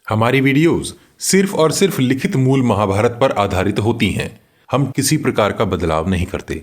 हमारी वीडियोस सिर्फ और सिर्फ लिखित मूल महाभारत पर आधारित होती हैं। हम किसी प्रकार का बदलाव नहीं करते।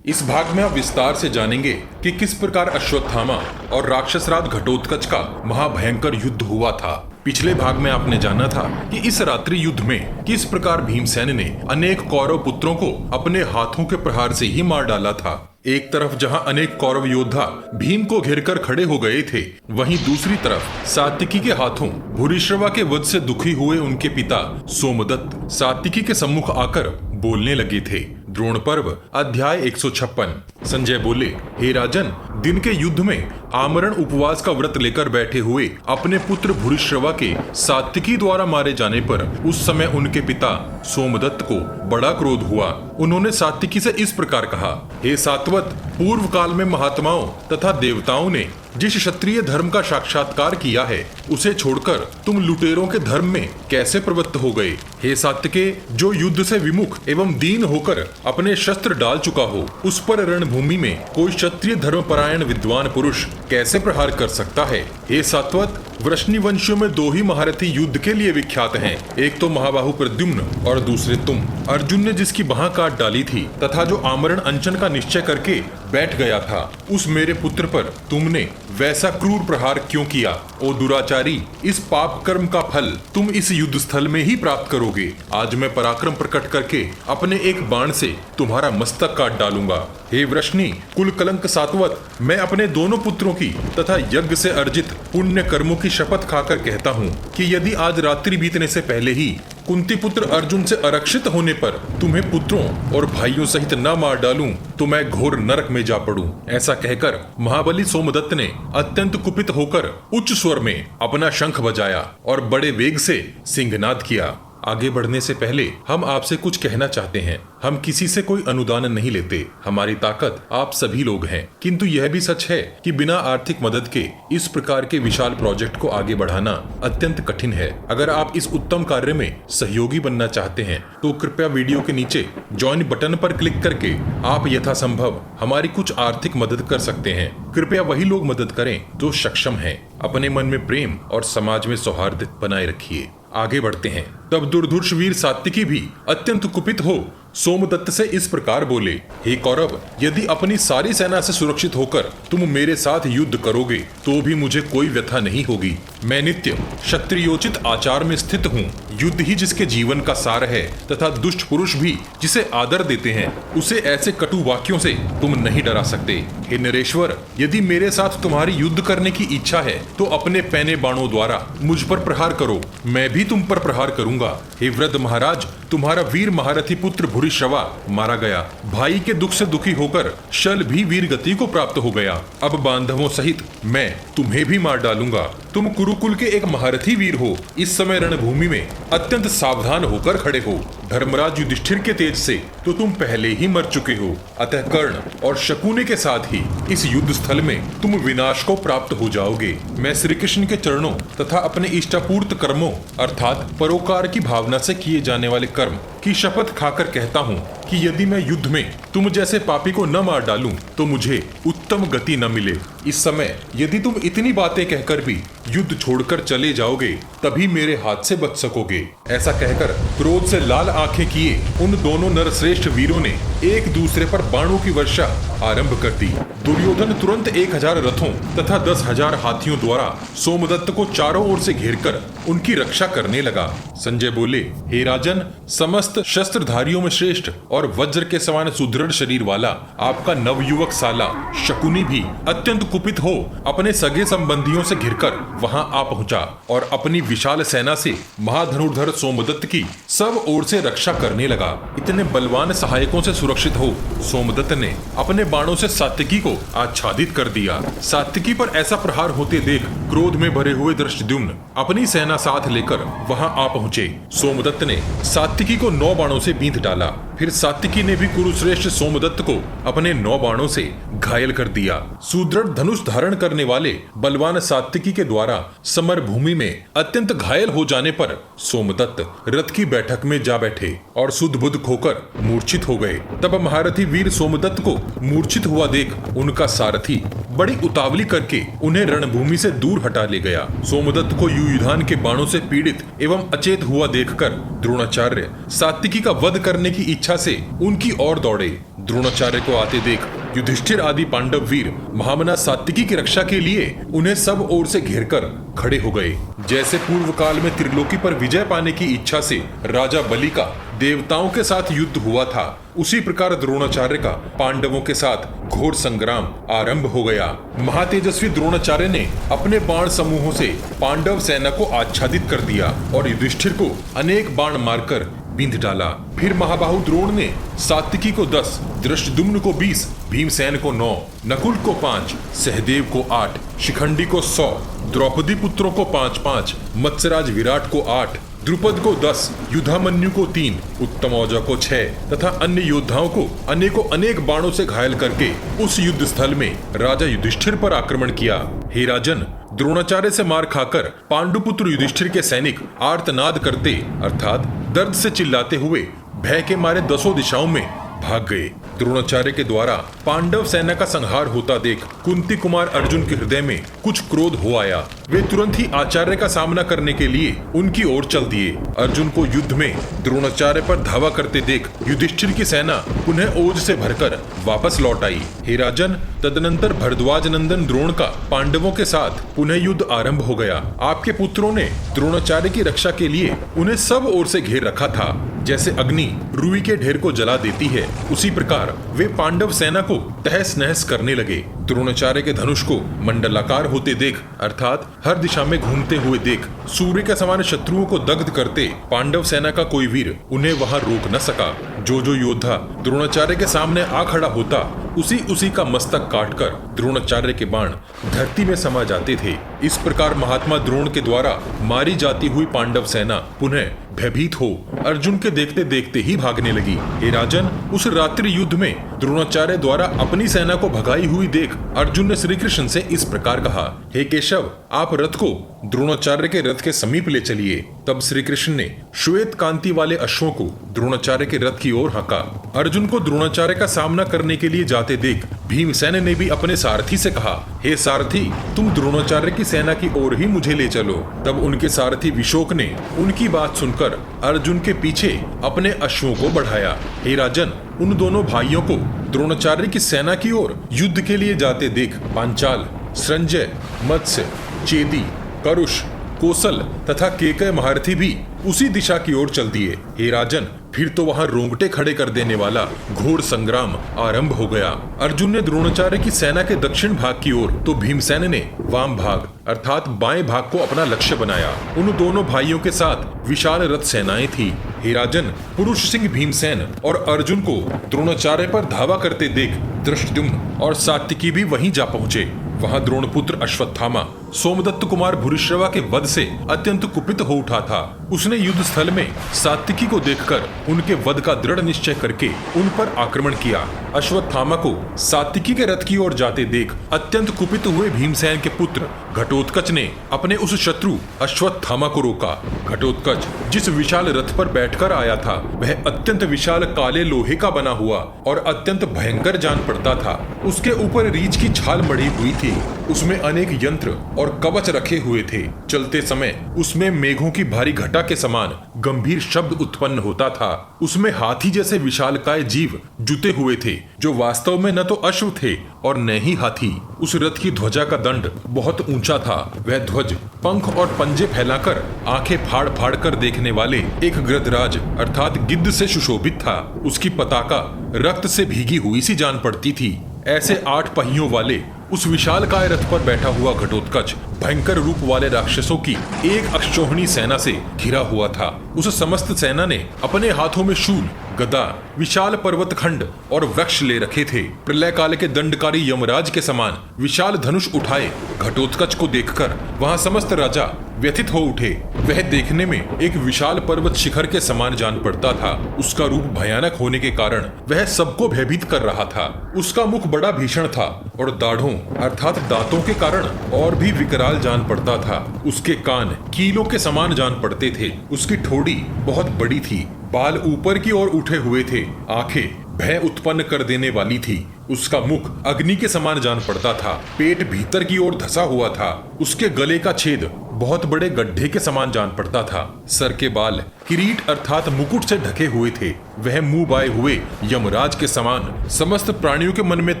इस भाग में आप विस्तार से जानेंगे कि किस प्रकार अश्वत्थामा और राक्षसराज घटोत्कच का महाभयंकर युद्ध हुआ था। पिछले भाग में आपने जाना था कि इस रात्रि युद्ध में किस प्रकार भीमसेन ने अनेक कौरव पुत्रों को अपने हाथों के प्रहार से ही मार डाला था। एक तरफ जहां अनेक कौरव योद्धा भीम को घेरकर खड़े हो गए थे, वहीं दूसरी तरफ सात्विकी के हाथों भूरिश्रवा के वध से दुखी हुए उनके पिता सोमदत्त सात्विकी के सम्मुख आकर बोलने लगे थे। द्रोण पर्व अध्याय 156। संजय बोले, हे राजन, दिन के युद्ध में आमरण उपवास का व्रत लेकर बैठे हुए अपने पुत्र भूरिश्रवा के सात्विकी द्वारा मारे जाने पर उस समय उनके पिता सोमदत्त को बड़ा क्रोध हुआ। उन्होंने सात्विकी से इस प्रकार कहा, हे सात्वत, पूर्व काल में महात्माओं तथा देवताओं ने जिस क्षत्रिय धर्म का साक्षात्कार किया है, उसे छोड़कर तुम लुटेरों के धर्म में कैसे प्रवृत्त हो गए? हे सात्विके, जो युद्ध से विमुख एवं दीन होकर अपने शस्त्र डाल चुका हो, उस पर रणभूमि में कोई क्षत्रिय धर्मपरायण विद्वान पुरुष कैसे प्रहार कर सकता है? हे सात्वत, वृष्णि वंशियों में दो ही महारथी युद्ध के लिए विख्यात हैं। एक तो महाबाहु प्रद्युम्न और दूसरे तुम। अर्जुन ने जिसकी बाह काट डाली थी तथा जो आमरण अंचन का निश्चय करके बैठ गया था, उस मेरे पुत्र पर तुमने वैसा क्रूर प्रहार क्यों किया? ओ दुराचारी, इस पाप कर्म का फल तुम इस युद्ध स्थल में ही प्राप्त करोगे। आज मैं पराक्रम प्रकट करके अपने एक बाण से तुम्हारा मस्तक काट डालूंगा। हे वृष्णि कुल कलंक सात्वत, मैं अपने दोनों पुत्रों की तथा यज्ञ से अर्जित पुण्य कर्मों की शपथ खाकर कहता हूँ कि यदि आज रात्रि बीतने से पहले ही कुंती पुत्र अर्जुन से आरक्षित होने पर तुम्हें पुत्रों और भाइयों सहित न मार डालूं, तो मैं घोर नरक में जा पड़ूं। ऐसा कहकर महाबली सोमदत्त ने अत्यंत कुपित होकर उच्च स्वर में अपना शंख बजाया और बड़े वेग से सिंहनाद किया। आगे बढ़ने से पहले हम आपसे कुछ कहना चाहते हैं। हम किसी से कोई अनुदान नहीं लेते। हमारी ताकत आप सभी लोग हैं, किंतु यह भी सच है कि बिना आर्थिक मदद के इस प्रकार के विशाल प्रोजेक्ट को आगे बढ़ाना अत्यंत कठिन है। अगर आप इस उत्तम कार्य में सहयोगी बनना चाहते हैं, तो कृपया वीडियो के नीचे ज्वाइन बटन पर क्लिक करके आप यथासंभव हमारी कुछ आर्थिक मदद कर सकते हैं। कृपया वही लोग मदद करें जो सक्षम हैं। अपने मन में प्रेम और समाज में सौहार्द बनाए रखिए। आगे बढ़ते हैं। तब दुर्धर्ष वीर सात्विकी भी अत्यंत कुपित हो सोमदत्त से इस प्रकार बोले, हे कौरव, यदि अपनी सारी सेना से सुरक्षित होकर तुम मेरे साथ युद्ध करोगे तो भी मुझे कोई व्यथा नहीं होगी। मैं नित्य क्षत्रियोचित आचार में स्थित हूँ। युद्ध ही जिसके जीवन का सार है तथा दुष्ट पुरुष भी जिसे आदर देते हैं, उसे ऐसे कटु वाक्यों से तुम नहीं डरा सकते। हे नरेश्वर, यदि मेरे साथ तुम्हारी युद्ध करने की इच्छा है तो अपने पैने बाणों द्वारा मुझ पर प्रहार करो, मैं भी तुम पर प्रहार करूंगा। हे वृद्ध महाराज, तुम्हारा वीर महारथी पुत्र भूरिश्रवा मारा गया। भाई के दुख से दुखी होकर शल भी वीर गति को प्राप्त हो गया। अब बांधवों सहित मैं तुम्हें भी मार डालूंगा। तुम कुरुकुल के एक महारथी वीर हो। इस समय रणभूमि में अत्यंत सावधान होकर खड़े हो। धर्मराज युधिष्ठिर के तेज से तो तुम पहले ही मर चुके हो। अतः कर्ण और शकुनी के साथ ही इस युद्ध स्थल में तुम विनाश को प्राप्त हो जाओगे। मैं श्री कृष्ण के चरणों तथा अपने इष्टापूर्त कर्मों अर्थात परोकार की भावना से किए जाने वाले कर्म की शपथ खाकर कहता हूँ कि यदि मैं युद्ध में तुम जैसे पापी को न मार डालूं, तो मुझे उत्तम गति न मिले। इस समय यदि तुम इतनी बातें कहकर भी युद्ध छोड़कर चले जाओगे, तभी मेरे हाथ से बच सकोगे। ऐसा कहकर क्रोध से लाल आंखें किए उन दोनों नरश्रेष्ठ वीरों ने एक दूसरे पर बाणों की वर्षा आरंभ कर दी। दुर्योधन तुरंत 1000 रथों तथा 10,000 हाथियों द्वारा सोमदत्त को चारों ओर से घेरकर उनकी रक्षा करने लगा। संजय बोले, हे राजन, समस्त शस्त्रधारियों में श्रेष्ठ और वज्र के समान सुदृढ़ शरीर वाला आपका नवयुवक साला शकुनी भी अत्यंत कुपित हो अपने सगे संबंधियों से घिरकर वहां आ पहुंचा और अपनी विशाल सेना से महाधनुर्धर सोमदत्त की सब ओर से रक्षा करने लगा। इतने बलवान सहायकों से सुरक्षित हो सोमदत्त ने अपने बाणों से सात्विकी को आच्छादित कर दिया। सात्विकी पर ऐसा प्रहार होते देख क्रोध में भरे हुए धृष्टद्युम्न अपनी सेना साथ लेकर वहां आ पहुंचे। सोमदत्त ने सात्विकी को 9 बाणों से बींध डाला, फिर सात्विकी ने भी कुरुश्रेष्ठ सोमदत्त को अपने 9 बाणों से घायल कर दिया। सुदृढ़ धनुष धारण करने वाले बलवान सात्विकी के द्वारा समर भूमि में अत्यंत घायल हो जाने पर सोमदत्त रथ की बैठक में जा बैठे और सुध बुध खोकर मूर्छित हो गए। तब महारथी वीर सोमदत्त को मूर्छित हुआ देख उनका सारथी बड़ी उतावली करके उन्हें रणभूमि से दूर हटा ले गया। सोमदत्त को युयुधान के बाणों से पीड़ित एवं अचेत हुआ देखकर द्रोणाचार्य सात्विकी का वध करने की इच्छा से उनकी ओर दौड़े। द्रोणाचार्य को आते देख युधिष्ठिर आदि पांडव वीर महामना सात्विकी की रक्षा के लिए उन्हें सब ओर से घेरकर खड़े हो गए। जैसे पूर्व काल में त्रिलोकी पर विजय पाने की इच्छा से राजा बलि का देवताओं के साथ युद्ध हुआ था, उसी प्रकार द्रोणाचार्य का पांडवों के साथ घोर संग्राम आरंभ हो गया। महातेजस्वी द्रोणाचार्य ने अपने बाण समूहों से पांडव सेना को आच्छादित कर दिया और युधिष्ठिर को अनेक बाण मारकर बिंध डाला। फिर महाबाहु द्रोण ने सात्विकी को 10, धृष्टद्युम्न को 20, भीमसेन को 9, नकुल को 5, सहदेव को 8, शिखंडी को 100, द्रौपदी पुत्रों को 5-5, मत्स्यराज विराट को 8, द्रुपद को 10, युधामन्यु को 3, उत्तमौजा को 6 तथा अन्य योद्धाओं को अनेकों अनेक बाणों से घायल करके उस युद्ध स्थल में राजा युधिष्ठिर पर आक्रमण किया। हे राजन, द्रोणाचार्य से मार खाकर पांडुपुत्र युधिष्ठिर के सैनिक आर्तनाद करते अर्थात दर्द से चिल्लाते हुए भय के मारे 10 दिशाओं में भाग गए। द्रोणाचार्य के द्वारा पांडव सेना का संहार होता देख कुंती कुमार अर्जुन के हृदय में कुछ क्रोध हो आया। वे तुरंत ही आचार्य का सामना करने के लिए उनकी ओर चल दिए। अर्जुन को युद्ध में द्रोणाचार्य पर धावा करते देख युधिष्ठिर की सेना पुनः ओज से भरकर वापस लौट आई। हे राजन, तदनंतर भरद्वाज नंदन द्रोण का पांडवों के साथ पुनः युद्ध आरंभ हो गया। आपके पुत्रों ने द्रोणाचार्य की रक्षा के लिए उन्हें सब ओर से घेर रखा था। जैसे अग्नि रुई के ढेर को जला देती है, उसी प्रकार वे पांडव सेना को तहस नहस करने लगे। द्रोणाचार्य के धनुष को मंडलाकार होते देख अर्थात हर दिशा में घूमते हुए देख सूर्य के समान शत्रुओं को दग्ध करते पांडव सेना का कोई वीर उन्हें वहां रोक न सका। जो योद्धा द्रोणाचार्य के सामने आ खड़ा होता, उसी का मस्तक काटकर द्रोणाचार्य के बाण धरती में समा जाते थे। इस प्रकार महात्मा द्रोण के द्वारा मारी जाती हुई पांडव सेना पुनः भयभीत हो अर्जुन के देखते देखते ही भागने लगी। हे राजन, उस रात्रि युद्ध में द्रोणाचार्य द्वारा अपनी सेना को भगाई हुई देख अर्जुन ने श्री कृष्ण से इस प्रकार कहा, हे केशव, आप रथ को द्रोणाचार्य के रथ के समीप ले चलिए। तब श्री कृष्ण ने श्वेत कांति वाले अश्वों को द्रोणाचार्य के रथ की ओर हाका। अर्जुन को द्रोणाचार्य का सामना करने के लिए जाते देख भीमसेन ने भी अपने सारथी से कहा, हे सारथी, तुम द्रोणाचार्य की सेना की ओर ही मुझे ले चलो। तब उनके सारथी विशोक ने उनकी बात सुनकर अर्जुन के पीछे अपने अश्वों को बढ़ाया। हे राजन, उन दोनों भाइयों को द्रोणाचार्य की सेना की ओर युद्ध के लिए जाते देख पांचाल, संजय, मत्स्य, चेदी, करुष, कौशल तथा केकय महारथी भी उसी दिशा की ओर चल दिए। हे राजन, फिर तो वहां रोंगटे खड़े कर देने वाला घोर संग्राम आरंभ हो गया। अर्जुन ने द्रोणाचार्य की सेना के दक्षिण भाग की ओर तो भीमसेन ने वाम भाग अर्थात बाएं भाग को अपना लक्ष्य बनाया। उन दोनों भाइयों के साथ विशाल रथ सेनाएं थी। हे राजन, पुरुष सिंह भीमसेन और अर्जुन को द्रोणाचार्य पर धावा करते देख धृष्टद्युम्न और सात्विकी भी वहीं जा पहुंचे। वहां द्रोणपुत्र अश्वत्थामा सोमदत्त कुमार भूरिश्रवा के वध से अत्यंत कुपित हो उठा था। उसने युद्ध स्थल में सात्विकी को देखकर उनके वध का दृढ़ निश्चय करके उन पर आक्रमण किया। अश्वत्थामा को सात्विकी के रथ की ओर जाते देख अत्यंत कुपित हुए भीमसेन के पुत्र घटोत्कच ने अपने उस शत्रु अश्वत्थामा को रोका। घटोत्कच जिस विशाल रथ पर बैठकर आया था, वह अत्यंत विशाल काले लोहे का बना हुआ और अत्यंत भयंकर जान पड़ता था। उसके ऊपर रीछ की छाल मढ़ी हुई थी। उसमें अनेक यंत्र और कवच रखे हुए थे। चलते समय उसमें मेघों की भारी घटा के समान गंभीर शब्द उत्पन्न होता था। उसमें हाथी जैसे विशालकाय जीव जुटे हुए थे, जो वास्तव में न तो अश्व थे और न ही हाथी। उस रथ की ध्वजा का दंड बहुत ऊंचा था। वह ध्वज पंख और पंजे फैलाकर आंखें फाड़ फाड़ कर देखने वाले एक गृधराज अर्थात गिद्ध से सुशोभित था। उसकी पताका रक्त से भीगी हुई सी जान पड़ती थी। ऐसे 8 पहियों वाले उस विशालकाय रथ पर बैठा हुआ घटोत्कच भयंकर रूप वाले राक्षसों की एक अक्षौहिणी सेना से घिरा हुआ था। उस समस्त सेना ने अपने हाथों में शूल, गदा, विशाल पर्वत खंड और वृक्ष ले रखे थे। प्रलय काल के दंडकारी यमराज के समान विशाल धनुष उठाए घटोत्कच को देखकर वहां समस्त राजा व्यथित हो उठे। वह देखने में एक विशाल पर्वत शिखर के समान जान पड़ता था। उसका रूप भयानक होने के कारण वह सबको भयभीत कर रहा था। उसका मुख बड़ा भीषण था और दाढ़ों अर्थात दांतों के कारण और भी विकराल जान पड़ता था। उसके कान कीलों के समान जान पड़ते थे। उसकी ठोड़ी बहुत बड़ी थी, बाल ऊपर की ओर उठे हुए थे, आंखें भय उत्पन्न कर देने वाली थी। उसका मुख अग्नि के समान जान पड़ता था, पेट भीतर की ओर धसा हुआ था। उसके गले का छेद बहुत बड़े गड्ढे के समान जान पड़ता था। सर के बाल किरीट अर्थात मुकुट से ढके हुए थे। वह मुंह बाए हुए यमराज के समान समस्त प्राणियों के मन में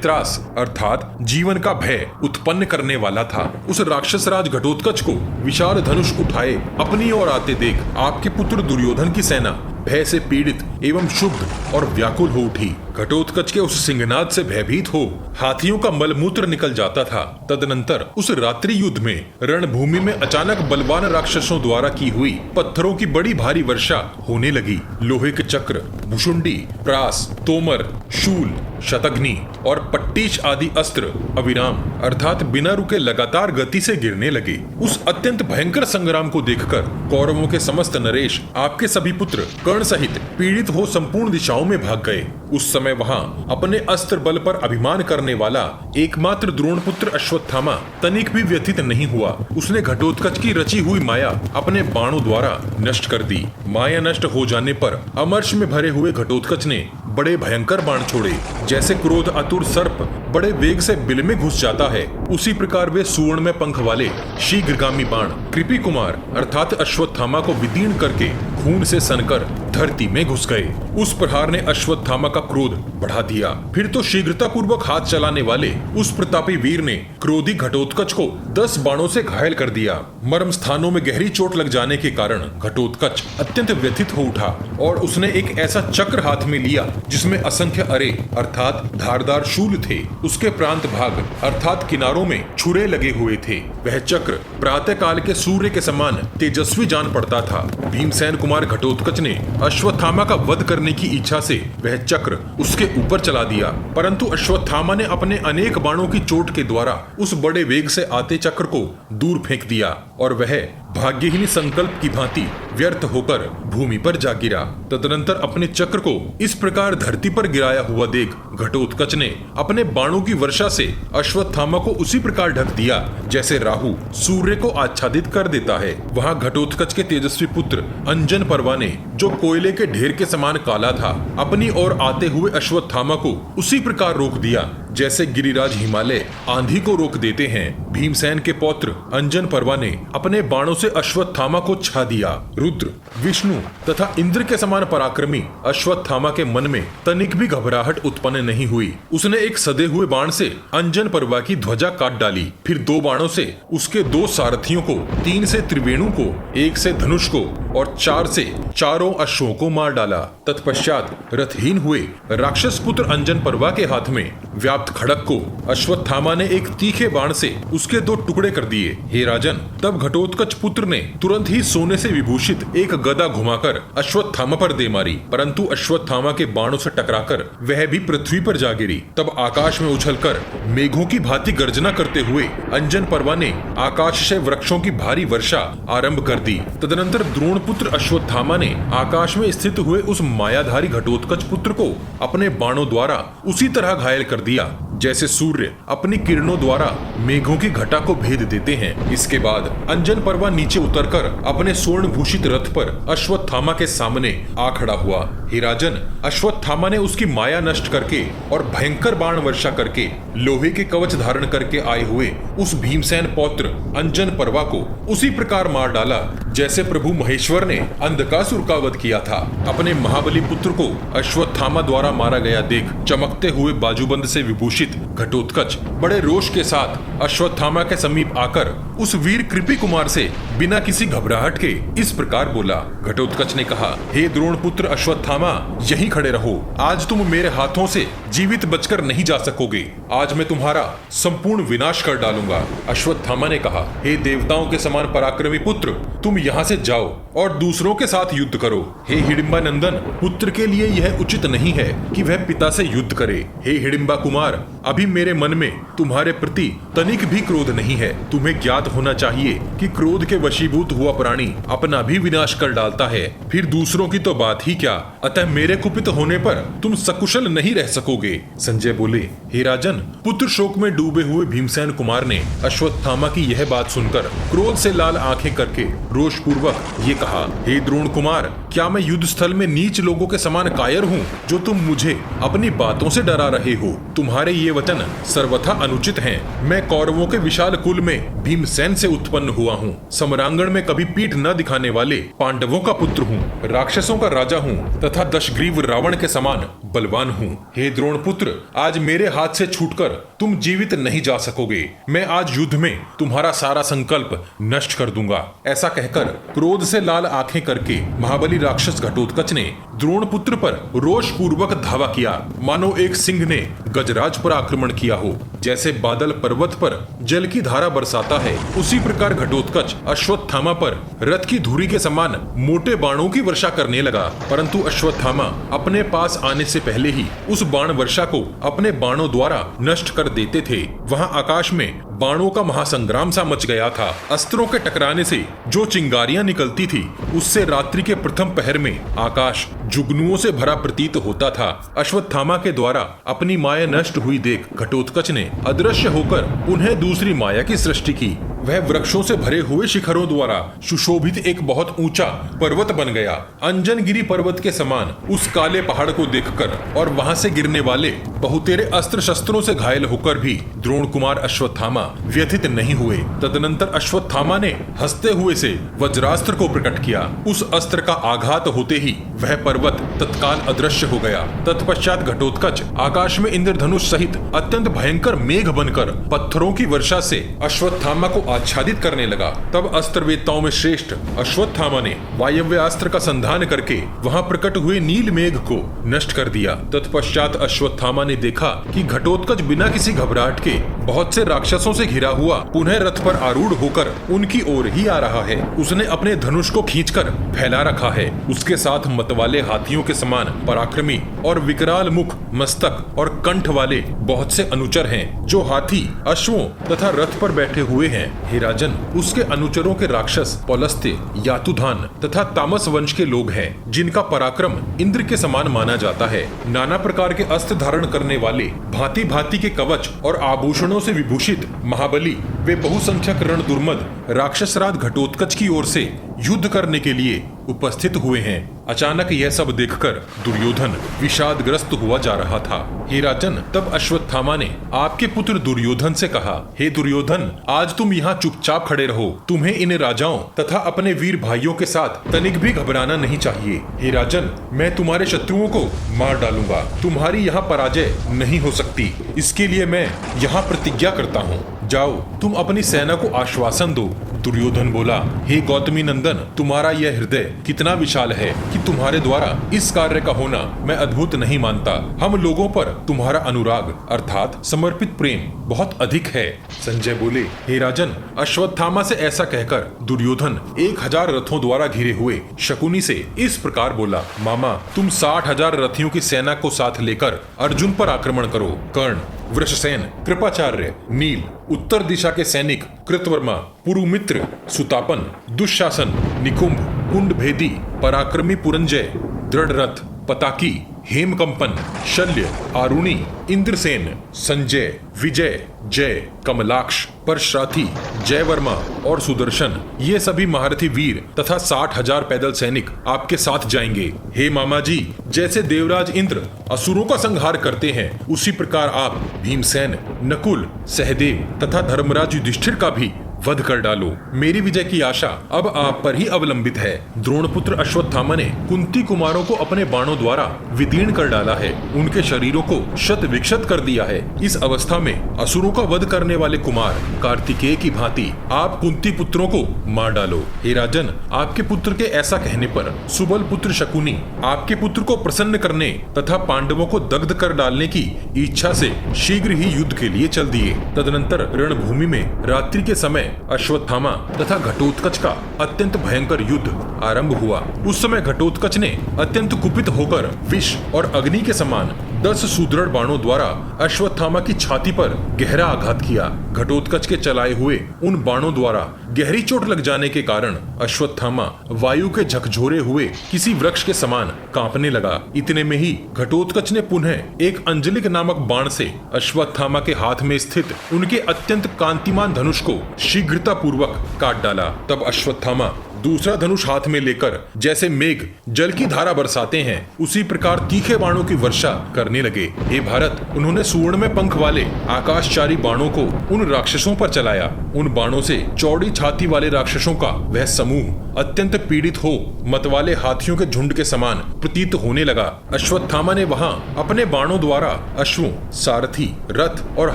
त्रास अर्थात जीवन का भय उत्पन्न करने वाला था। उस राक्षस राज घटोत्कच को विशाल धनुष उठाए अपनी ओर आते देख आपके पुत्र दुर्योधन की सेना भय से पीड़ित एवं शुद्ध और व्याकुल हो उठी। घटोत्कच के उस सिंहनाद से भयभीत हो हाथियों का मलमूत्र निकल जाता था। तदनंतर उस रात्रि युद्ध में रणभूमि में अचानक बलवान राक्षसों द्वारा की हुई पत्थरों की बड़ी भारी वर्षा होने लगी। लोहे के चक्र, भुषुंडी, प्रास, तोमर, शूल, शतघ्नि और पट्टीश आदि अस्त्र अविराम अर्थात बिना रुके लगातार गति से गिरने लगे। उस अत्यंत भयंकर संग्राम को देखकर कौरवों के समस्त नरेश, आपके सभी पुत्र कर्ण सहित पीड़ित हो संपूर्ण दिशाओं में भाग गए। उस समय वहां अपने अस्त्र बल पर अभिमान करने वाला एकमात्र द्रोण पुत्र अश्वत्थामा तनिक भी व्यथित नहीं हुआ। उसने घटोत्कच की रची हुई माया अपने बाणों द्वारा नष्ट कर दी। माया नष्ट हो जाने पर अमर्ष में भरे हुए घटोत्कच ने बड़े भयंकर बाण छोड़े। जैसे क्रोध आतुर सर्प बड़े वेग से बिल में घुस जाता है, उसी प्रकार वे सुवर्ण में पंख वाले शीघ्रगामी बाण कृपी कुमार अर्थात अश्वत्थामा को विदीर्ण करके खून से सनकर धरती में घुस गए। उस प्रहार ने अश्वत्थामा का क्रोध बढ़ा दिया। फिर तो शीघ्रता पूर्वक हाथ चलाने वाले उस प्रतापी वीर ने क्रोधी घटोत्कच को 10 बाणों से घायल कर दिया। मर्म स्थानों में गहरी चोट लग जाने के कारण घटोत्कच अत्यंत व्यथित हो उठा और उसने एक ऐसा चक्र हाथ में लिया जिसमें असंख्य अरे अर्थात धारदार शूल थे। उसके प्रांत भाग अर्थात किनारों में छुरे लगे हुए थे। वह चक्र प्रातः काल के सूर्य के समान तेजस्वी जान पड़ता था। भीमसेन कुमार घटोत्कच ने अश्वत्थामा का वध करने की इच्छा से वह चक्र उसके ऊपर चला दिया, परंतु अश्वत्थामा ने अपने अनेक बाणों की चोट के द्वारा उस बड़े वेग से आते चक्र को दूर फेंक दिया और वह भाग्यहीन संकल्प की भांति व्यर्थ होकर भूमि पर जा गिरा। तदनंतर अपने चक्र को इस प्रकार धरती पर गिराया हुआ देख घटोत्कच ने अपने बाणों की वर्षा से अश्वत्थामा को उसी प्रकार ढक दिया जैसे राहु सूर्य को आच्छादित कर देता है। वहां घटोत्कच के तेजस्वी पुत्र अंजन पर्वा ने, जो कोयले के ढेर के समान काला था, अपनी ओर आते हुए अश्वत्थामा को उसी प्रकार रोक दिया जैसे गिरिराज हिमालय आंधी को रोक देते हैं। भीमसेन के पौत्र अंजन पर्वा ने अपने बाणों से अश्वत्थामा को छा दिया। रुद्र, विष्णु तथा इंद्र के समान पराक्रमी अश्वत्थामा के मन में तनिक भी घबराहट उत्पन्न नहीं हुई। उसने एक सदे हुए बाण से अंजन पर्वा की ध्वजा काट डाली, फिर 2 बाणों से उसके 2 सारथियों को, 3 से त्रिवेणु को, 1 से धनुष को और 4 से चारों अश्वों को मार डाला। तत्पश्चात रथहीन हुए राक्षस पुत्र अंजन पर्वा के हाथ में व्याप्त खड़क को अश्वत्थामा ने एक तीखे बाण से उसके 2 टुकड़े कर दिए। हे राजन, तब घटोत्कच पुत्र ने तुरंत ही सोने से विभूषित एक गदा घुमाकर अश्वत्थामा पर दे मारी, परंतु अश्वत्थामा के बाणों से टकराकर वह भी पृथ्वी पर जा गिरी। तब आकाश में उछलकर मेघों की भांति गर्जना करते हुए अंजन पर्वा ने आकाश से वृक्षों की भारी वर्षा आरंभ कर दी। तदनंतर द्रोण पुत्र अश्वत्थामा ने आकाश में स्थित हुए उस मायाधारी घटोत्कच पुत्र को अपने बाणों द्वारा उसी तरह घायल कर दिया जैसे सूर्य अपनी किरणों द्वारा मेघों की घटा को भेद देते हैं। इसके बाद अंजन पर्वा नीचे उतरकर अपने स्वर्ण भूषित रथ पर अश्वत्थामा के सामने आ खड़ा हुआ। हे राजन, अश्वत्थामा ने उसकी माया नष्ट करके और भयंकर बाण वर्षा करके लोहे के कवच धारण करके आए हुए उस भीमसेन पौत्र अंजन पर्वा को उसी प्रकार मार डाला जैसे प्रभु महेश्वर ने अंधकासुर का वध किया था। अपने महाबली पुत्र को अश्वत्थामा द्वारा मारा गया देख चमकते हुए बाजूबंद से विभूषित विभूषित घटोत्कच बड़े रोष के साथ अश्वत्थामा के समीप आकर उस वीर कृपी कुमार से बिना किसी घबराहट के इस प्रकार बोला। घटोत्कच ने कहा, हे द्रोण पुत्र अश्वत्थामा, यहीं खड़े रहो। आज तुम मेरे हाथों से जीवित बचकर नहीं जा सकोगे। आज मैं तुम्हारा संपूर्ण विनाश कर डालूंगा। अश्वत्थामा ने कहा, हे देवताओं के समान पराक्रमी पुत्र, तुम यहाँ से जाओ और दूसरों के साथ युद्ध करो। हे हिडिंबा नंदन, पुत्र के लिए यह उचित नहीं है कि वह पिता से युद्ध करे। हे हिडिंबा कुमार, अभी मेरे मन में तुम्हारे प्रति तनिक भी क्रोध नहीं है। तुम्हें ज्ञात होना चाहिए कि क्रोध के वशीभूत हुआ प्राणी अपना भी विनाश कर डालता है, फिर दूसरों की तो बात ही क्या। अतः मेरे कुपित होने पर तुम सकुशल नहीं रह सकोगे। संजय बोले, हे राजन, पुत्र शोक में डूबे हुए भीमसेन कुमार ने अश्वत्थामा की यह बात सुनकर क्रोध से लाल आंखें करके रोष पूर्वक ये कहा, हे द्रोण कुमार, क्या मैं युद्ध स्थल में नीच लोगों के समान कायर हूँ जो तुम मुझे अपनी बातों से डरा रहे हो? तुम्हारे ये वचन सर्वथा अनुचित हैं। मैं कौरवों के विशाल कुल में भीमसेन से उत्पन्न हुआ हूँ। सम्रांगण में कभी पीठ न दिखाने वाले पांडवों का पुत्र हूँ। राक्षसों का राजा हूँ तथा दशग्रीव रावण के समान बलवान हूँ। हे द्रोण पुत्र, आज मेरे हाथ से छूटकर तुम जीवित नहीं जा सकोगे। मैं आज युद्ध में तुम्हारा सारा संकल्प नष्ट कर दूंगा। ऐसा कहकर क्रोध से लाल आंखें करके महाबली राक्षस घटोत्कच ने द्रोण पुत्र पर रोष पूर्वक धावा किया, मानो एक सिंह ने गजराज पर आक्रमण किया हो। जैसे बादल पर्वत पर जल की धारा बरसाता है, उसी प्रकार घटोत्कच अश्वत्थामा पर रथ की धुरी के समान मोटे बाणों की वर्षा करने लगा। परंतु अश्वत्थामा अपने पास आने से पहले ही उस बाण वर्षा को अपने बाणों द्वारा नष्ट कर देते थे। वहां आकाश में बाणों का महासंग्राम सा मच गया था। अस्त्रों के टकराने से जो चिंगारियां निकलती थी, उससे रात्रि के प्रथम पहर में आकाश जुगनुओं से भरा प्रतीत होता था। अश्वत्थामा के द्वारा अपनी माया नष्ट हुई देख घटोत्कच ने अदृश्य होकर उन्हें दूसरी माया की सृष्टि की। वह वृक्षों से भरे हुए शिखरों द्वारा सुशोभित एक बहुत ऊंचा पर्वत बन गया। अंजनगिरी पर्वत के समान उस काले पहाड़ को देखकर और वहां से गिरने वाले बहुतेरे अस्त्र शस्त्रों से घायल होकर भी द्रोण कुमार अश्वत्थामा व्यथित नहीं हुए। तदनंतर अश्वत्थामा ने हंसते हुए से वज्रास्त्र को प्रकट किया। उस अस्त्र का आघात होते ही वह पर्वत तत्काल अदृश्य हो गया। तत्पश्चात घटोत्कच आकाश में इंद्रधनुष सहित अत्यंत भयंकर मेघ बनकर पत्थरों की वर्षा से अश्वत्थामा को आच्छादित करने लगा। तब अस्त्रवेत्ताओं में श्रेष्ठ अश्वत्थामा ने वायव्यास्त्र का संधान करके वहां प्रकट हुए नील मेघ को नष्ट कर दिया। तत्पश्चात अश्वत्थामा ने देखा कि घटोत्कच बिना किसी घबराहट के बहुत से राक्षसों से घिरा हुआ पुनः रथ पर आरूढ़ होकर उनकी ओर ही आ रहा है। उसने अपने धनुष को खींचकर फैला रखा है। उसके साथ मतवाले हाथियों के समान पराक्रमी और विकराल मुख, मस्तक और कंठ वाले बहुत से अनुचर हैं, जो हाथी, अश्वों तथा रथ पर बैठे हुए हैं। हे राजन, उसके अनुचरों के राक्षस पौलस्त्य, यातुधान तथा तामस वंश के लोग हैं, जिनका पराक्रम इंद्र के समान माना जाता है। नाना प्रकार के अस्त्र धारण करने वाले, भांति भांति के कवच और आभूषणों से विभूषित महाबली वे बहुसंख्यक रण दुर्मद राक्षसराज घटोत्कच की ओर से युद्ध करने के लिए उपस्थित हुए हैं। अचानक यह सब देखकर दुर्योधन विषादग्रस्त हुआ जा रहा था। हे राजन, तब अश्वत्थामा ने आपके पुत्र दुर्योधन से कहा, हे दुर्योधन, आज तुम यहाँ चुपचाप खड़े रहो। तुम्हें इन राजाओं तथा अपने वीर भाइयों के साथ तनिक भी घबराना नहीं चाहिए। हे राजन, मैं तुम्हारे शत्रुओं को मार डालूंगा। तुम्हारी यहाँ पराजय नहीं हो सकती। इसके लिए मैं यहाँ प्रतिज्ञा करता हूँ। जाओ, तुम अपनी सेना को आश्वासन दो। दुर्योधन बोला, हे गौतमी नंदन, तुम्हारा यह हृदय कितना विशाल है कि तुम्हारे द्वारा इस कार्य का होना मैं अद्भुत नहीं मानता। हम लोगों पर तुम्हारा अनुराग अर्थात समर्पित प्रेम बहुत अधिक है। संजय बोले, हे राजन, अश्वत्थामा से ऐसा कहकर दुर्योधन 1000 रथों द्वारा घिरे हुए शकुनी से इस प्रकार बोला, मामा, तुम 60,000 रथियों की सेना को साथ लेकर अर्जुन पर आक्रमण करो। कर्ण, वृषसेन, कृपाचार्य, नील, उत्तर दिशा के सैनिक कृतवर्मा, पुरुमित्र, सुतापन, दुशासन, निकुंभ, कुंडभेदी, पराक्रमी पुरंजय, दृढ़रथ, पताकी, हेमकंपन, शल्य, आरुणी, इंद्रसेन, संजय, विजय, जय, कमलाक्ष, परश्राथी, जयवर्मा और सुदर्शन, ये सभी महारथी वीर तथा 60,000 पैदल सैनिक आपके साथ जाएंगे। हे मामा जी, जैसे देवराज इंद्र असुरों का संहार करते हैं, उसी प्रकार आप भीमसेन, नकुल, सहदेव तथा धर्मराज युधिष्ठिर का भी वध कर डालो। मेरी विजय की आशा अब आप पर ही अवलंबित है। द्रोणपुत्र अश्वत्थामा ने कुंती कुमारों को अपने बाणों द्वारा विदीर्ण कर डाला है, उनके शरीरों को शत विक्षत कर दिया है। इस अवस्था में असुरों का वध करने वाले कुमार कार्तिकेय की भांति आप कुंती पुत्रों को मार डालो। हे राजन, आपके पुत्र के ऐसा कहने पर सुबल पुत्र शकुनी आपके पुत्र को प्रसन्न करने तथा पांडवों को दग्ध कर डालने की इच्छा से शीघ्र ही युद्ध के लिए चल दिए। तदनंतर रणभूमि में रात्रि के समय अश्वत्थामा तथा घटोत्कच का अत्यंत भयंकर युद्ध आरंभ हुआ। उस समय घटोत्कच ने अत्यंत कुपित होकर विष और अग्नि के समान 10 सुदृढ़ बाणों द्वारा अश्वत्थामा की छाती पर गहरा आघात किया। घटोत्कच के चलाए हुए उन बाणों द्वारा गहरी चोट लग जाने के कारण अश्वत्थामा वायु के झकझोरे हुए किसी वृक्ष के समान कांपने लगा। इतने में ही घटोत्कच ने पुनः एक अंजलिक नामक बाण से अश्वत्थामा के हाथ में स्थित उनके अत्यंत कांतिमान धनुष को शीघ्रता पूर्वक काट डाला। तब अश्वत्थामा दूसरा धनुष हाथ में लेकर जैसे मेघ जल की धारा बरसाते हैं, उसी प्रकार तीखे बाणों की वर्षा करने लगे। हे भारत, उन्होंने सुवर्ण में पंख वाले आकाशचारी बाणों को उन राक्षसों पर चलाया। उन बाणों से चौड़ी छाती वाले राक्षसों का वह समूह अत्यंत पीड़ित हो मतवाले हाथियों के झुंड के समान प्रतीत होने लगा। अश्वत्थामा ने वहां अपने बाणों द्वारा अश्वों, सारथी, रथ और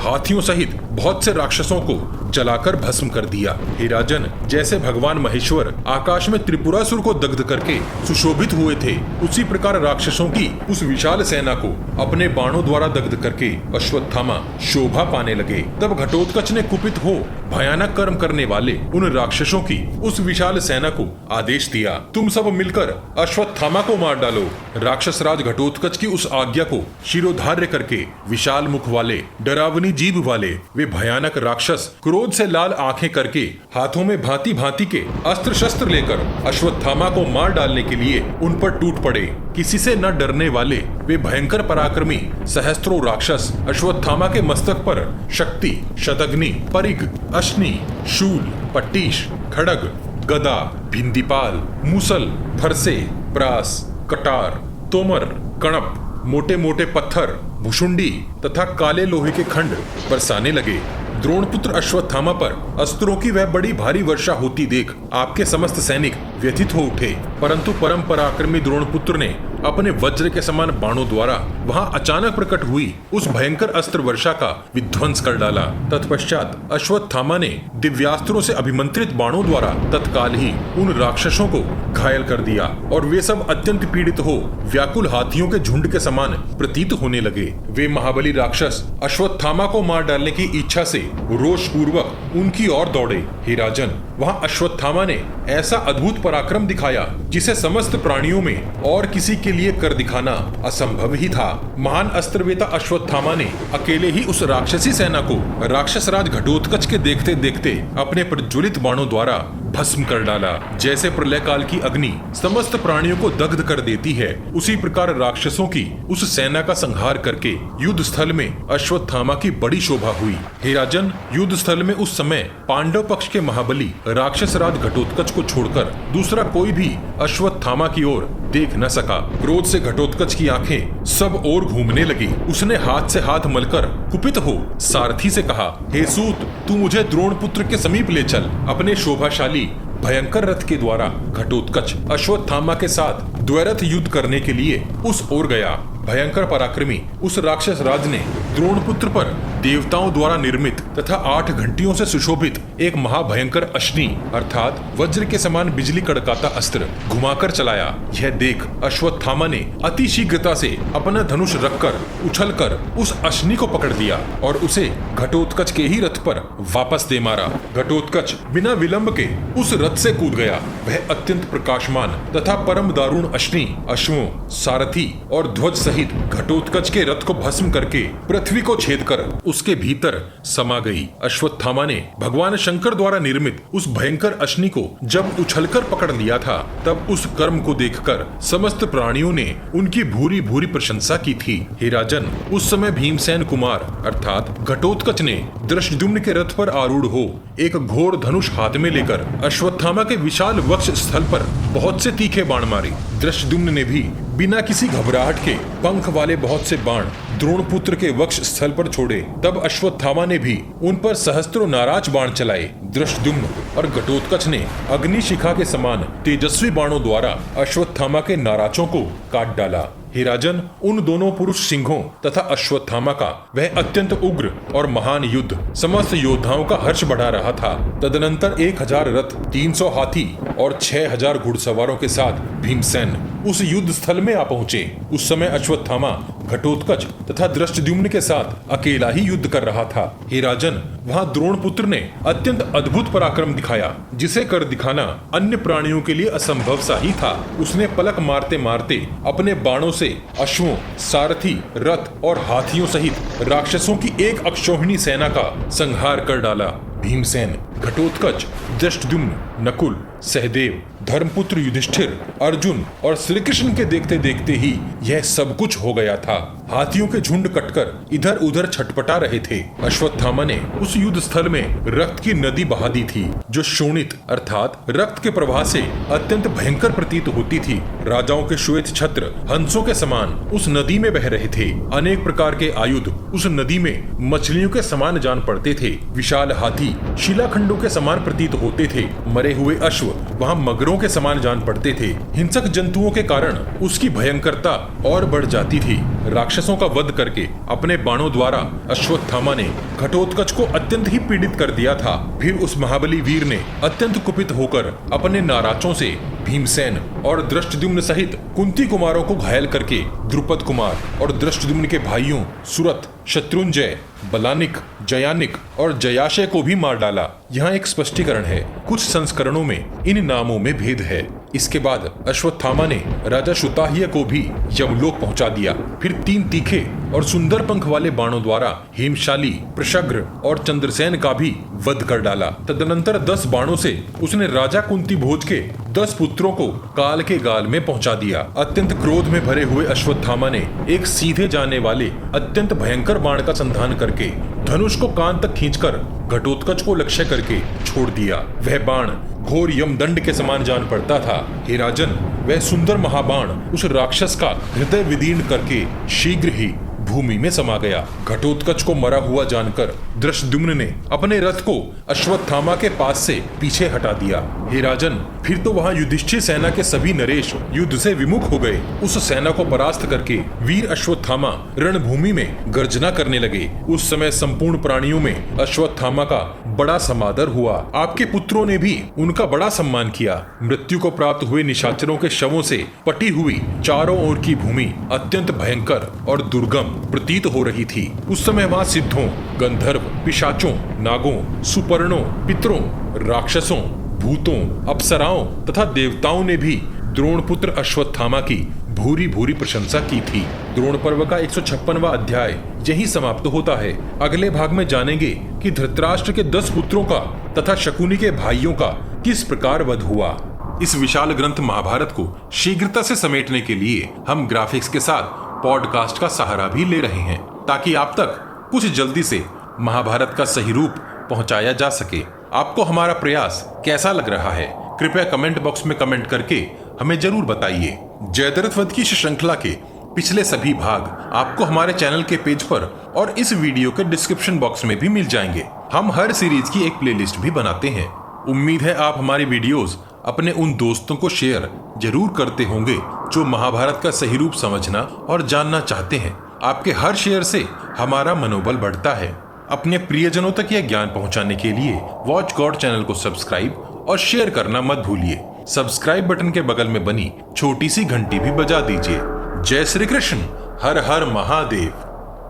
हाथियों सहित बहुत से राक्षसों को जलाकर भस्म कर दिया। हे राजन, जैसे भगवान महेश्वर आकाश में त्रिपुरासुर को दग्ध करके सुशोभित हुए थे, उसी प्रकार राक्षसों की उस विशाल सेना को अपने बाणों द्वारा दग्ध करके अश्वत्थामा शोभा पाने लगे। तब घटोत्कच ने कुपित हो भयानक कर्म करने वाले उन राक्षसों की उस विशाल सेना को आदेश दिया, तुम सब मिलकर अश्वत्थामा को मार डालो। राक्षस राज घटोत्कच की उस आज्ञा को शिरोधार्य करके विशाल मुख वाले, डरावनी जीभ वाले वे भयानक राक्षस क्रोध से लाल आंखें करके हाथों में भांति भांति के अस्त्र शस्त्र लेकर अश्वत्थामा को मार डालने के लिए उन पर टूट पड़े। किसी से न डरने वाले वे भयंकर पराक्रमी सहस्त्रों राक्षस अश्वत्थामा के मस्तक पर शक्ति, शतग्नि, परिघ, अश्नि, शूल, पट्टीश, खड्ग, गदा, भिंदीपाल, मूसल, फरसे, प्रास, कटार, तोमर, कणप, मोटे मोटे पत्थर, भुषुंडी तथा काले लोहे के खंड बरसाने लगे। द्रोणपुत्र अश्वत्थामा पर अस्त्रों की वह बड़ी भारी वर्षा होती देख आपके समस्त सैनिक व्यथित हो उठे, परंतु परम पराक्रमी द्रोणपुत्र ने अपने वज्र के समान बाणों द्वारा वहां अचानक प्रकट हुई उस भयंकर अस्त्र वर्षा का विध्वंस कर डाला। तत्पश्चात अश्वत्थामा ने दिव्यास्त्रों से अभिमंत्रित बाणों द्वारा तत्काल ही उन राक्षसों को घायल कर दिया और वे सब अत्यंत पीड़ित हो व्याकुल हाथियों के झुंड के समान प्रतीत होने लगे। वे महाबली राक्षस अश्वत्थामा को मार डालने की इच्छा से रोष पूर्वक उनकी ओर दौड़े। हे राजन, वहां अश्वत्थामा ने ऐसा अद्भुत पराक्रम दिखाया जिसे समस्त प्राणियों में और किसी के लिए कर दिखाना असंभव ही था। महान अस्त्रवेता अश्वत्थामा ने अकेले ही उस राक्षसी सेना को राक्षस राज घटोत्कच के देखते देखते अपने प्रज्वलित बाणों द्वारा भस्म कर डाला। जैसे प्रलय काल की अग्नि समस्त प्राणियों को दग्ध कर देती है, उसी प्रकार राक्षसों की उस सेना का संहार करके युद्ध स्थल में अश्वत्थामा की बड़ी शोभा हुई। हे राजन, युद्ध स्थल में उस समय पांडव पक्ष के महाबली राक्षस राज घटोत्कच को छोड़कर दूसरा कोई भी अश्वत्थामा की ओर देख न सका। क्रोध से घटोत्कच की आंखें सब ओर घूमने लगी। उसने हाथ से हाथ मलकर कुपित हो सारथी से कहा, हे सूत, तू मुझे द्रोणपुत्र के समीप ले चल। अपने शोभाशाली भयंकर रथ के द्वारा घटोत्कच अश्वत्थामा के साथ द्वैरथ युद्ध करने के लिए उस ओर गया। भयंकर पराक्रमी उस राक्षस राज ने द्रोणपुत्र पर देवताओं द्वारा निर्मित तथा 8 घंटियों से सुशोभित एक महाभयंकर अश्नि अर्थात वज्र के समान बिजली कड़काता अस्त्र घुमाकर चलाया। यह देख अश्वत्थामा ने अति शीघ्रता से अपना धनुष रखकर उछलकर उस अश्नि को पकड़ लिया और उसे घटोत्कच के ही रथ पर वापस दे मारा। घटोत्कच बिना विलंब के उस रथ से कूद गया। वह अत्यंत प्रकाशमान तथा परम दारुण अश्नि अश्वों, सारथी और ध्वज सहित घटोत्कच के रथ को भस्म करके पृथ्वी को छेद कर उसके भीतर समा गई। अश्वत्थामा ने भगवान शंकर द्वारा निर्मित उस भयंकर अश्नि को जब उछलकर पकड़ लिया था, तब उस कर्म को देखकर समस्त प्राणियों ने उनकी भूरी भूरी प्रशंसा की थी। हे राजन, उस समय भीमसेन कुमार अर्थात घटोत्कच ने दृष्टद्युम्न के रथ पर आरूढ़ हो एक घोर धनुष हाथ में लेकर अश्वत्थामा के विशाल वक्ष स्थल पर बहुत से तीखे बाण मारे। दृष्टद्युम्न ने भी बिना किसी घबराहट के पंख वाले बहुत से बाण द्रोणपुत्र के वक्ष स्थल पर छोड़े, तब अश्वत्थामा ने भी उन पर सहस्त्रों नाराज बाण चलाए। धृष्टद्युम्न और घटोत्कच ने अग्निशिखा के समान तेजस्वी बाणों द्वारा अश्वत्थामा के नाराजों को काट डाला। हे राजन, उन दोनों पुरुष सिंहों तथा अश्वत्थामा का वह अत्यंत उग्र और महान युद्ध समस्त योद्धाओं का हर्ष बढ़ा रहा था। तदनंतर 1000 रथ, 300 हाथी और 6000 घुड़सवारों के साथ भीमसेन उस युद्ध स्थल में आ पहुंचे। उस समय अश्वत्थामा घटोत्कच तथा धृष्टद्युम्न के साथ अकेला ही युद्ध कर रहा था। हे राजन, वहां द्रोणपुत्र ने अत्यंत अद्भुत पराक्रम दिखाया, जिसे कर दिखाना अन्य प्राणियों के लिए असंभव सा ही था। उसने पलक मारते मारते अपने बाणों से अश्वों, सारथी, रथ और हाथियों सहित राक्षसों की एक अक्षौहिणी सेना का संहार कर डाला। भीमसेन, घटोत्कच, धृष्टद्युम्न, नकुल, सहदेव, धर्मपुत्र युधिष्ठिर, अर्जुन और श्री कृष्ण के देखते देखते ही यह सब कुछ हो गया था। हाथियों के झुंड कटकर इधर उधर छटपटा रहे थे। अश्वत्थामा ने उस युद्ध स्थल में रक्त की नदी बहा दी थी, जो शोणित अर्थात रक्त के प्रवाह से अत्यंत भयंकर प्रतीत होती थी। राजाओं के श्वेत छत्र हंसों के समान उस नदी में बह रहे थे। अनेक प्रकार के आयुध उस नदी में मछलियों के समान जान पड़ते थे। विशाल हाथी शिलाखंडों के समान प्रतीत होते थे। मरे हुए अश्व वहां मगरों के समान जान पड़ते थे। हिंसक जंतुओं के कारण उसकी भयंकरता और बढ़ जाती थी। राक्षसों का वध करके अपने बाणों द्वारा अश्वत्थामा ने घटोत्कच को अत्यंत ही पीड़ित कर दिया था। फिर उस महाबली वीर ने अत्यंत कुपित होकर अपने नाराजों से भीमसेन और धृष्टद्युम्न सहित कुंती कुमारों को घायल करके द्रुपद कुमार और धृष्टद्युम्न के भाइयों सुरथ, शत्रुंजय, बलानिक, जयानिक और जयाशय को भी मार डाला। यहाँ एक स्पष्टीकरण है, कुछ संस्करणों में इन नामों में भेद है। इसके बाद अश्वत्थामा ने राजा शुताह्य को भी यमलोक पहुंचा दिया। फिर 3 तीखे और सुंदर पंख वाले बाणों द्वारा हेमशाली, प्रशग्र और चंद्रसेन का भी वध कर डाला। तदनंतर 10 बाणों से उसने राजा कुंती भोज के 10 पुत्रों को काल के गाल में पहुंचा दिया। अत्यंत क्रोध में भरे हुए अश्वत्थामा ने एक सीधे जाने वाले अत्यंत भयंकर बाण का संधान करके धनुष को कान तक खींचकर घटोत्कच को लक्ष्य करके छोड़ दिया। वह बाण घोर यमदंड के समान जान पड़ता था। हे राजन, वह सुंदर महाबाण उस राक्षस का हृदय विदीर्ण करके शीघ्र ही भूमि में समा गया। घटोत्कच को मरा हुआ जानकर धृष्टद्युम्न ने अपने रथ को अश्वत्थामा के पास से पीछे हटा दिया। हे राजन, फिर तो वहां युधिष्ठिर सेना के सभी नरेश युद्ध से विमुख हो गए। उस सेना को परास्त करके वीर अश्वत्थामा रणभूमि में गर्जना करने लगे। उस समय संपूर्ण प्राणियों में अश्वत्थामा का बड़ा समादर हुआ। आपके पुत्रों ने भी उनका बड़ा सम्मान किया। मृत्यु को प्राप्त हुए निशाचरों के शवों से पटी हुई चारों ओर की भूमि अत्यंत भयंकर और दुर्गम प्रतीत हो रही थी। उस समय वहां सिद्धों, गंधर्व, पिशाचों, नागों, सुपर्णों, पितरों, राक्षसों, भूतों, अप्सराओं तथा देवताओं ने भी द्रोणपुत्र अश्वत्थामा की भूरी भूरी प्रशंसा की थी। द्रोण पर्व का 156वां अध्याय यही समाप्त होता है। अगले भाग में जानेंगे कि धृतराष्ट्र के 10 पुत्रों का तथा शकुनी के भाइयों का किस प्रकार वध हुआ। इस विशाल ग्रंथ महाभारत को शीघ्रता से समेटने के लिए हम ग्राफिक्स के साथ पॉडकास्ट का सहारा भी ले रहे हैं, ताकि आप तक कुछ जल्दी से महाभारत का सही रूप पहुंचाया जा सके। आपको हमारा प्रयास कैसा लग रहा है, कृपया कमेंट बॉक्स में कमेंट करके हमें जरूर बताइए। जयद्रथ वध की श्रृंखला के पिछले सभी भाग आपको हमारे चैनल के पेज पर और इस वीडियो के डिस्क्रिप्शन बॉक्स में भी मिल जाएंगे। हम हर सीरीज की एक प्लेलिस्ट भी बनाते हैं। उम्मीद है आप हमारी वीडियोस अपने उन दोस्तों को शेयर जरूर करते होंगे जो महाभारत का सही रूप समझना और जानना चाहते हैं। आपके हर शेयर से हमारा मनोबल बढ़ता है। अपने प्रियजनों तक यह ज्ञान पहुंचाने के लिए वॉच गॉड चैनल को सब्सक्राइब और शेयर करना मत भूलिए। सब्सक्राइब बटन के बगल में बनी छोटी सी घंटी भी बजा दीजिए। जय श्री कृष्ण, हर हर महादेव।